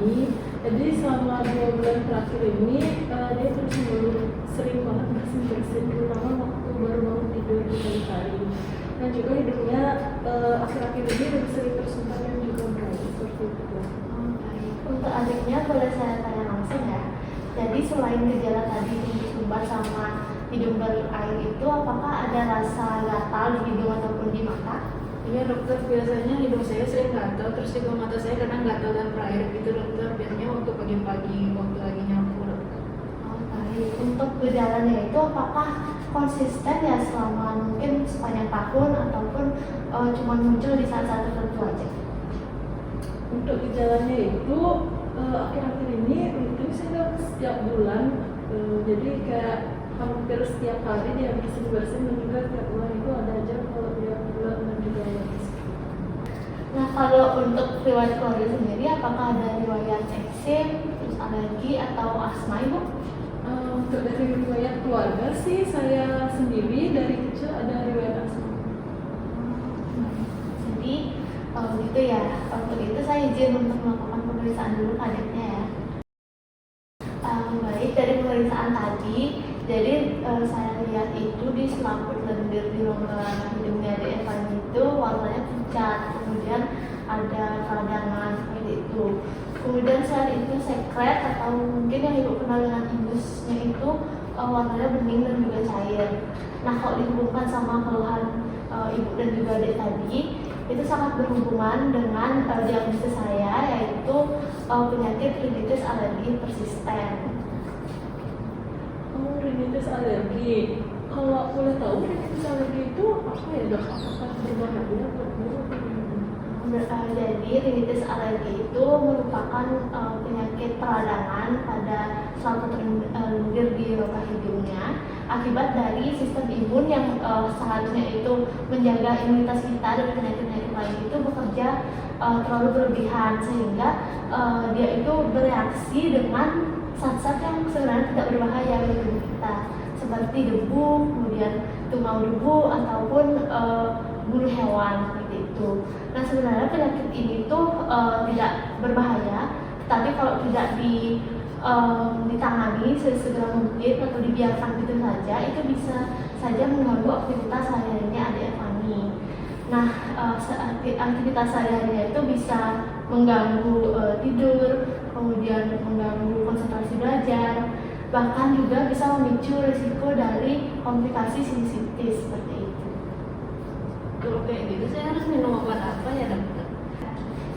ini. Jadi selama 2 bulan terakhir ini dia terus sering banget bersin-bersin, terutama waktu baru bangun tidur di pagi hari. Dan juga hidungnya akhir-akhir ini lebih sering tersumbat dan juga bau seperti itu. Oh, baik. Untuk adiknya boleh saya tanya langsung ya. Jadi selain gejala tadi hidung sumbat sama hidung berair itu, apakah ada rasa gatal di hidung ataupun di mata? Iya dokter, biasanya hidung saya sering gatal, terus juga mata saya kadang gatal dan berair gitu dokter. Biasanya waktu pagi-pagi, waktu lagi nyapu dokter. Oh, baik. Untuk gejalanya itu apakah konsisten ya selama mungkin sepanjang tahun ataupun cuma muncul di saat-saat tertentu aja? Untuk gejalanya itu akhir-akhir ini rutin saya setiap bulan, jadi kayak hampir setiap hari dia bersin-bersin dan juga setiap bulan itu ada aja kalau dia bulan dan juga lemes. Nah, kalau untuk riwayat keluarga sendiri, apakah ada riwayat eksim, terus alergi atau asma ibu? Untuk dari riwayat keluarga sih saya sendiri dari kecil ada riwayat asma. Jadi gitu ya. Untuk itu saya izin untuk melakukan pemeriksaan dulu adiknya ya. Baik, dari pemeriksaan tadi, jadi saya lihat itu di selaput lendir di rongga hidungnya di Evan itu warnanya pucat, kemudian ada peradangan seperti itu. Kemudian selain itu sekret atau mungkin yang ibu kenal dengan indusnya itu warnanya bening dan juga cair. Nah, kalau dihubungkan sama keluhan ibu dan juga adik tadi, itu sangat berhubungan dengan diagnosis saya, yaitu penyakit rinitis alergi persisten. Oh, rinitis alergi. Kalau boleh tahu rinitis alergi itu apa ya dok? Apakah berbahaya buat buruk? Jadi rinitis alergi itu merupakan penyakit peradangan pada selaput lendir di rongga hidungnya akibat dari sistem imun yang seharusnya itu menjaga imunitas kita dari penyakit-penyakit lain itu bekerja terlalu berlebihan, sehingga dia itu bereaksi dengan zat-zat yang sebenarnya tidak berbahaya bagi tubuh kita, seperti debu, kemudian tungau debu ataupun bulu hewan seperti itu. Nah, sebenarnya penyakit ini tuh tidak berbahaya, tetapi kalau tidak ditangani sesegera mungkin atau dibiarkan gitu saja, itu bisa saja mengganggu aktivitas sehari-harinya adik Fani. Nah, aktivitas sehari-harinya itu bisa mengganggu tidur, kemudian mengganggu konsentrasi belajar, bahkan juga bisa memicu risiko dari komplikasi sinusitis seperti itu. Kalau kayak gitu saya harus minum obat apa ya dokter?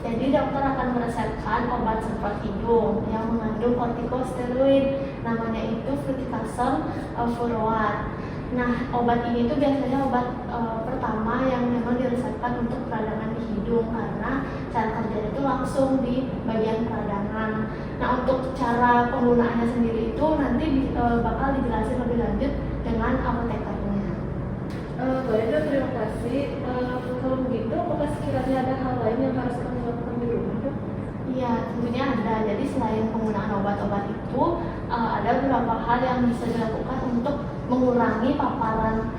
Jadi dokter akan meresepkan obat semprot hidung yang mengandung kortikosteroid, namanya itu fluticasone furoate. Nah, obat ini tuh biasanya obat pertama yang memang diresepkan untuk peradangan di hidung, karena cara kerjanya itu langsung di bagian peradangan. Nah, untuk cara penggunaannya sendiri itu nanti bakal dijelasin lebih lanjut dengan apotekernya. Baiklah, terima kasih. Kalau begitu, apakah sekiranya ada hal lain yang harus kami lakukan di rumah dok? Iya, tentunya ada. Jadi selain penggunaan obat-obat itu, ada beberapa hal yang bisa dilakukan untuk mengurangi paparan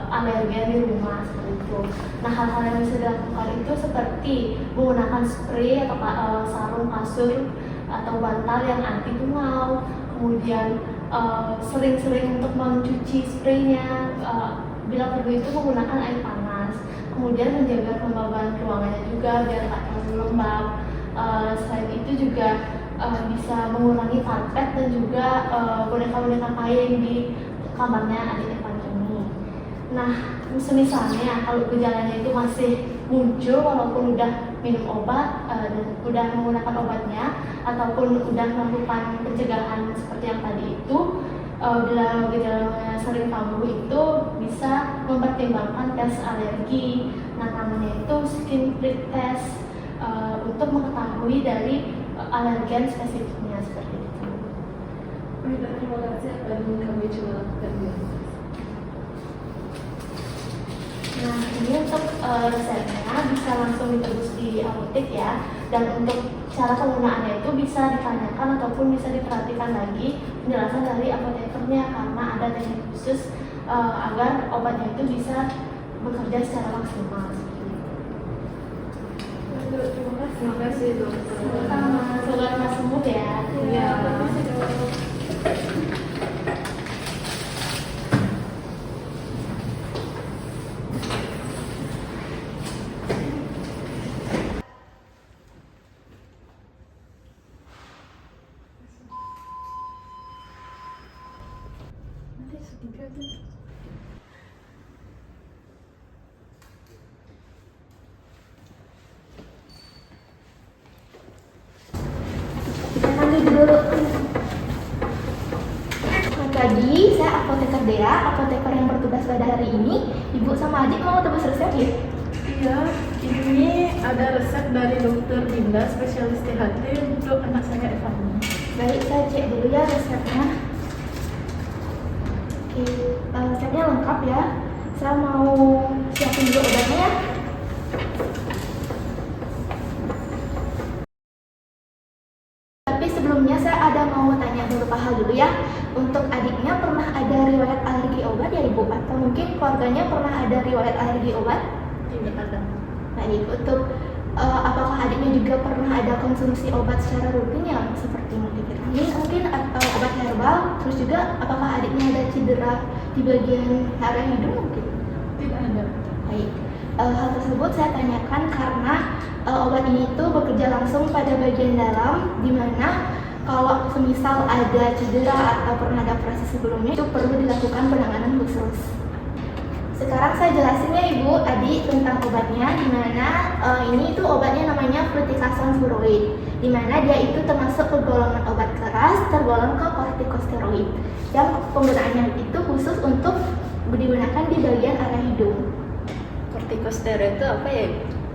alergen di rumah seperti itu. Nah, hal-hal yang bisa dilakukan itu seperti menggunakan spray atau sarung kasur atau bantal yang anti tungau, kemudian sering-sering untuk mencuci spraynya, bila perlu itu menggunakan air panas, kemudian menjaga kelembaban ruangannya juga biar tak terlalu lembab. Selain itu juga bisa mengurangi karpet dan juga boneka-boneka kain di kamarnya adik Evan ini. Nah, semisalnya kalau gejalanya itu masih muncul walaupun udah minum obat dan udah menggunakan obatnya ataupun udah melakukan pencegahan seperti yang tadi itu, bila gejalanya sering kambuh itu bisa mempertimbangkan tes alergi. Nah, namanya itu skin prick test untuk mengetahui dari alergen spesifiknya seperti itu. Baiklah, terima kasih akan kami coba lakukan ya. Nah, ini untuk resepnya bisa langsung ditebus di apotek ya. Dan untuk cara penggunaannya itu bisa ditanyakan ataupun bisa diperhatikan lagi penjelasan dari apotekernya, karena ada teknik khusus agar obatnya itu bisa bekerja secara maksimal. Terima kasih dokter. Sama. Tiga aja. Kita ambil dulu. Tadi saya apoteker Dea, apoteker yang bertugas pada hari ini. Ibu sama adik mau tebus resep ya? Iya, ini ada resep dari dokter Dinda, spesialis THT untuk anak saya Evani. Baik, saya cek dulu ya resepnya. Oke, resepnya lengkap ya. Saya mau siapin dulu obatnya ya. Tapi sebelumnya saya ada mau tanya beberapa hal dulu ya. Untuk adiknya pernah ada riwayat alergi obat ya Ibu? Atau mungkin keluarganya pernah ada riwayat alergi obat? Tidak ada. Baik, untuk apakah adiknya juga pernah ada konsumsi obat secara rutin ya? Seperti multivitamin mungkin atau obat herbal? Terus juga apakah adiknya ada cedera di bagian area hidung mungkin? Tidak ada. Baik, hal tersebut saya tanyakan karena obat ini itu bekerja langsung pada bagian dalam, di mana kalau semisal ada cedera atau pernah ada operasi sebelumnya itu perlu dilakukan penanganan khusus. Sekarang saya jelasin ya Ibu, Adi tentang obatnya, di mana ini itu obatnya namanya fluticasone furoate, di mana dia itu termasuk ke golongan obat keras, tergolong ke kortikosteroid, yang penggunaannya itu khusus untuk digunakan di bagian area hidung. Kortikosteroid itu apa ya?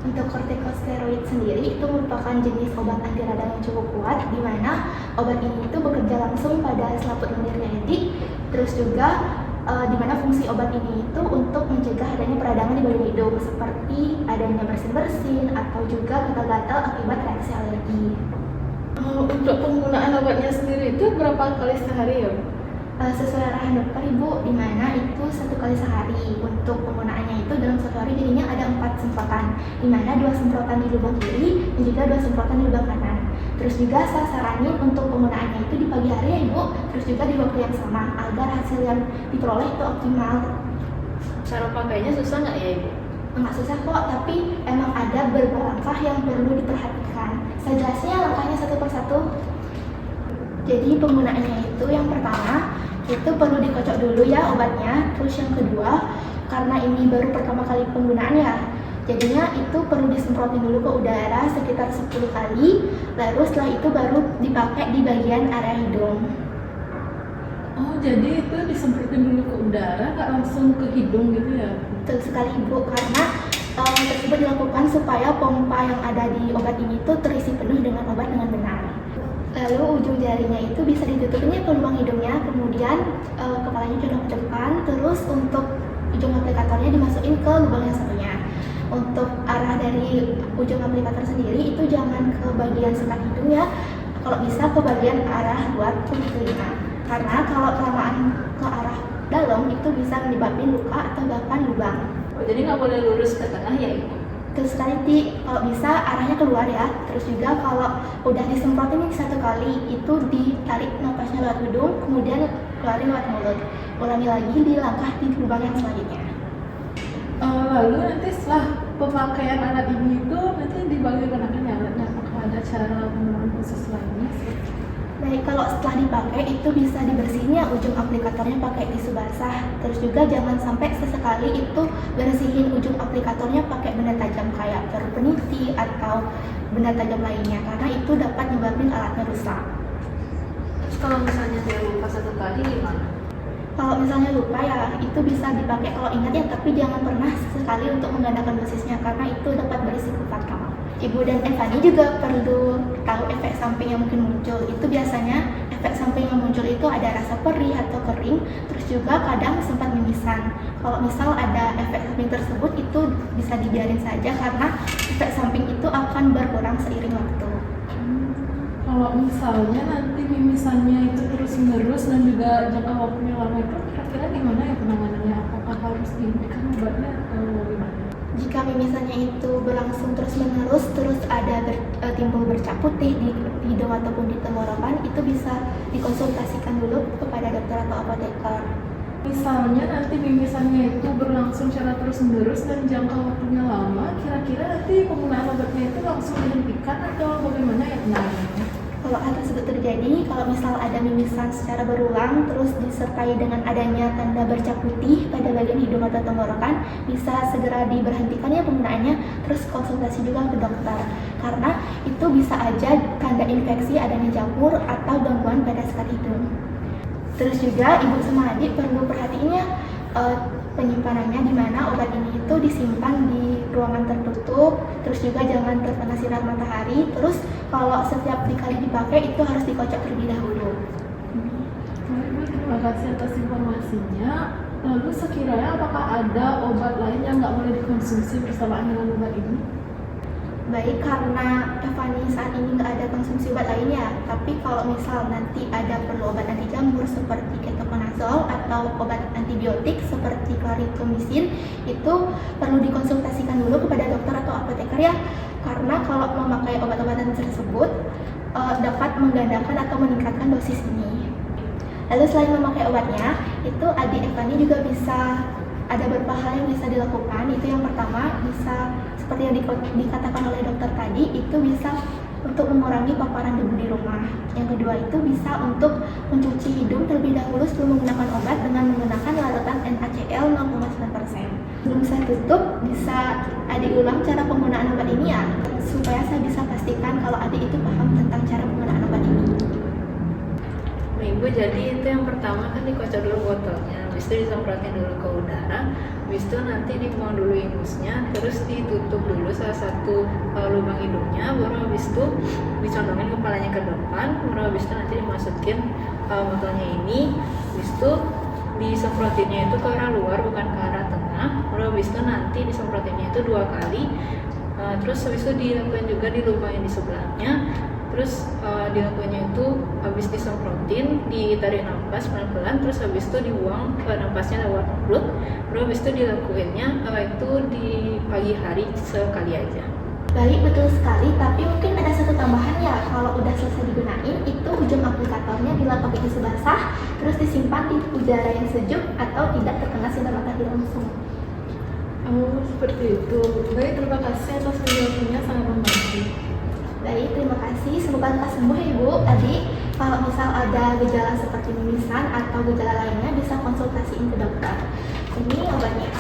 Untuk kortikosteroid sendiri itu merupakan jenis obat anti radang yang cukup kuat, di mana obat ini itu bekerja langsung pada selaput lendirnya edik. Terus juga di mana fungsi obat ini itu untuk mencegah adanya peradangan di bagian hidung, seperti adanya bersin-bersin atau juga gatal-gatal akibat reaksi alergi. Untuk penggunaan obatnya sendiri itu berapa kali sehari ya? Sesuai arahan dokter Ibu, di mana itu 1 kali sehari. Untuk penggunaannya itu dalam 1 hari jadinya ada 4 semprotan, di mana 2 semprotan di lubang kiri dan juga 2 semprotan di lubang kanan. Terus juga saya saranin untuk penggunaannya itu di pagi hari ya Ibu, terus juga di waktu yang sama agar hasil yang diperoleh itu optimal. Cara pakainya susah nggak ya Ibu? Nggak susah kok, tapi emang ada beberapa langkah yang perlu diperhatikan. Saya jelasnya langkahnya satu persatu. Jadi penggunaannya itu yang pertama itu perlu dikocok dulu ya obatnya. Terus yang kedua, karena ini baru pertama kali penggunaan ya, jadinya itu perlu disemprotin dulu ke udara sekitar 10 kali. Lalu setelah itu baru dipakai di bagian area hidung. Oh, jadi itu disemprotin dulu ke udara, nggak langsung ke hidung gitu ya? Betul sekali Ibu, karena hal tersebut dilakukan supaya pompa yang ada di obat ini itu terisi penuh dengan obat dengan benar. Lalu ujung jarinya itu bisa ditutupinnya ke lubang hidungnya, kemudian kepalanya condong ke depan, terus untuk ujung aplikatornya dimasukin ke lubang yang satunya. Untuk arah dari ujung aplikator sendiri itu jangan ke bagian sekat hidung ya, kalau bisa ke bagian arah luar kulit telinga. Karena kalau kelamaan ke arah dalam itu bisa menyebabkan luka atau bahkan lubang. Oh, jadi nggak boleh lurus ke tengah ya Ibu? Terus sekali kalau bisa arahnya keluar ya. Terus juga kalau udah disemprotin 1 kali itu ditarik napasnya lewat hidung, kemudian keluarin lewat mulut. Ulangi lagi di langkah di lubang yang selanjutnya. Lalu nanti setelah pemakaian alat ini itu nanti dibagaimana alatnya? Apakah ada cara penggunaan khusus lainnya sih? Baik, kalau setelah dipakai itu bisa dibersihin ya ujung aplikatornya pakai tisu basah. Terus juga jangan sampai sesekali itu bersihin ujung aplikatornya pakai benda tajam kayak paru peniti atau benda tajam lainnya, karena itu dapat menyebabkan alatnya rusak. Terus kalau misalnya dia lupa 1 kali gimana? Kalau misalnya lupa ya itu bisa dipakai kalau ingat ya, tapi jangan pernah sesekali untuk menggandakan dosisnya karena itu dapat berisiko fatal. Ibu dan Evani juga perlu tahu efek samping yang mungkin muncul. Itu biasanya efek samping yang muncul itu ada rasa perih atau kering, terus juga kadang sempat mimisan. Kalau misal ada efek samping tersebut itu bisa dibiarin saja karena efek samping itu akan berkurang seiring waktu. Kalau misalnya nanti mimisannya itu terus-menerus dan juga jangka waktunya lama itu kira-kira gimana ya penanganannya? Apakah harus dihentikan obatnya atau gimana? Jika mimisannya itu berlangsung terus-menerus, terus ada timbul bercak putih di hidung ataupun di tenggorokan, itu bisa dikonsultasikan dulu kepada dokter atau apoteker. Misalnya nanti mimisannya itu berlangsung secara terus-menerus dan jangka waktunya lama, kira-kira nanti penggunaan obatnya itu langsung dihentikan atau bagaimana ya penanganannya? Kalau hal tersebut terjadi, kalau misal ada mimisan secara berulang, terus disertai dengan adanya tanda bercak putih pada bagian hidung atau tenggorokan, bisa segera diberhentikan ya penggunaannya, terus konsultasi juga ke dokter. Karena itu bisa aja tanda infeksi adanya jamur atau gangguan pada sekat hidung. Terus juga ibu sama adik perlu perhatiinnya penyimpanannya di mana obat ini itu disimpan di ruangan tertutup, terus juga jangan terkena sinar matahari, terus kalau setiap kali dipakai itu harus dikocok terlebih dahulu. Terima kasih atas informasinya. Lalu sekiranya apakah ada obat lain yang nggak boleh dikonsumsi bersamaan dengan obat ini? Baik, karena Evani saat ini nggak ada konsumsi obat lainnya, tapi kalau misal nanti ada perlu obat anti jamur seperti ketoconazole atau obat antibiotik seperti clarithromycin, itu perlu dikonsultasikan dulu kepada dokter atau apoteker ya, karena kalau memakai obat-obatan tersebut dapat menggandakan atau meningkatkan dosis ini. Lalu selain memakai obatnya, itu adik Evani juga bisa ada beberapa hal yang bisa dilakukan. Itu yang pertama, bisa seperti yang dikatakan oleh dokter tadi, itu bisa untuk mengurangi paparan debu di rumah. Yang kedua itu bisa untuk mencuci hidung terlebih dahulu sebelum menggunakan obat dengan menggunakan larutan NaCl 0,9%. Sebelum saya tutup, bisa adik ulang cara penggunaan obat ini ya, supaya saya bisa pastikan kalau adik itu paham tentang cara penggunaan obat ini. Nah, Ibu, jadi itu yang pertama kan dikocok dulu botolnya, habis itu disemprotin dulu ke udara, habis itu nanti dibuang dulu ingusnya, terus ditutup dulu salah satu lubang hidungnya, baru habis itu dicondongin kepalanya ke depan, baru habis itu nanti dimasukin botolnya ini, habis itu disemprotinnya itu ke arah luar bukan ke arah tengah, baru habis itu nanti disemprotinnya itu 2 kali, terus habis itu dilakukan juga di lubang yang di sebelahnya. Terus dilakukannya itu habis disemprotin, ditarik nafas pelan-pelan, terus habis itu dibuang ke napasnya lewat mulut. Terus habis itu dilakukannya itu di pagi hari sekali aja. Baik, betul sekali, tapi mungkin ada satu tambahan ya, kalau udah selesai digunain, itu ujung aplikatornya bila pakai tisu basah, terus disimpan di udara yang sejuk atau tidak terkena sinar matahari langsung. Oh, seperti itu. Baik, terima kasih atas penjelasannya, sangat membantu. Baik, terima kasih. Semoga lekas sembuh ya Bu. Tadi kalau misal ada gejala seperti mimisan atau gejala lainnya bisa konsultasiin ke dokter. Ini obatnya.